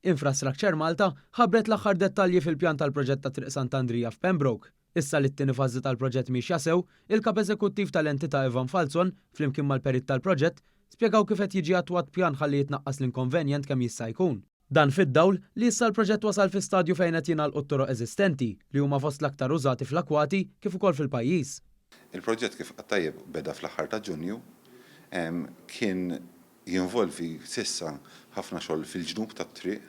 Infrastructure Malta ħabbret l-aħħar dettalji fil-pjan tal-proġett ta' Triq Sant'Andrija f'Pembroke. Issa li t-tieni fażi tal-proġett mixja sew, il-kap eżekuttiv tal-entità Evan Falzon, flimkien mal-perit tal-proġett, spjegaw kif qed jiġi attwat pjan ħalli jitnaqqas l-inkonvenjent kemm jista' jkun. Dan fid-dawl li issa l-proġett wasal fi stadju fejn qed jingħalqu t-toroq eżistenti li huma fost l-aktar użati fl-akwati kif ukoll fil-pajjiż. Il-proġett kif qattajjeb beda fl-aħħar ta' Ġunju kien jinvolvi sissa ħafna xogħol fil-ġnub tat-triq,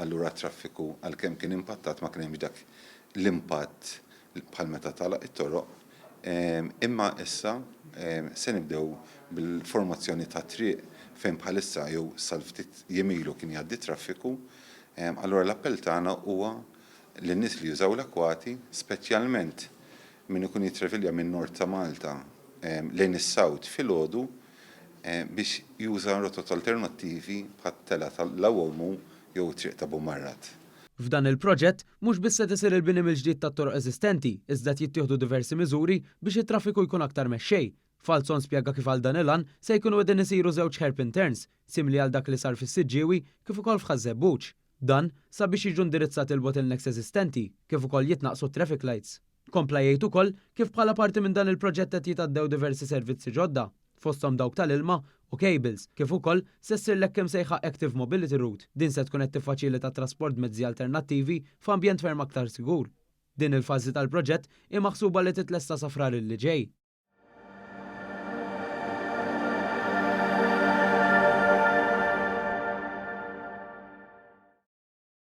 allura traffiku għalkemm kien impattat ma kien hemm dak l-impatt bħal meta talaq it-toroq. Imma issa se nibdew bil-formazzjoni ta' triq fejn bħalissa jew sal-ftit jemilu kien jgħaddi traffiku. Allura l-appell tagħna huwa lin-nies li jużaw l-akwati, speċjalment min ikun jitrevilja minn nord ta' Malta lejn is-sawt filgħodu biex juża rotot alternattivi bħat-tela tal-Lawomu jew triq ta' Bumarrat. F'dan il-proġett mhux biss se tisir il-bini mill-ġdid tat-toroq eżistenti, iżda jittieħdu diversi miżuri biex it-traffiku jkun aktar mexxej. Falzon spjega kif għal dan il-għan se jkunu qegħdin isiru żewġ hairpin turns, simili għal dak li sar fis-Siġġiewi kif ukoll f'Ħażebbuġ. Dan sabiex jiġu indirizzati l-bottlenecks eżistenti, kif ukoll jitnaqsu traffic lights. Kompla jgħid ukoll kif bħala parti minn dan il-proġett qed jitgħaddew diversi servizzi ġodda, fosthom dawk tal-ilma u cables, kif ukoll se ssir l-hekk sejħa Active Mobility Route. Din se tkun qed tiffaċilita trasport mezzi alternattivi f'ambjent ferm aktar sigur. Din il-fażi tal-proġett hija maħsuba li titlesta sa frar li ġej.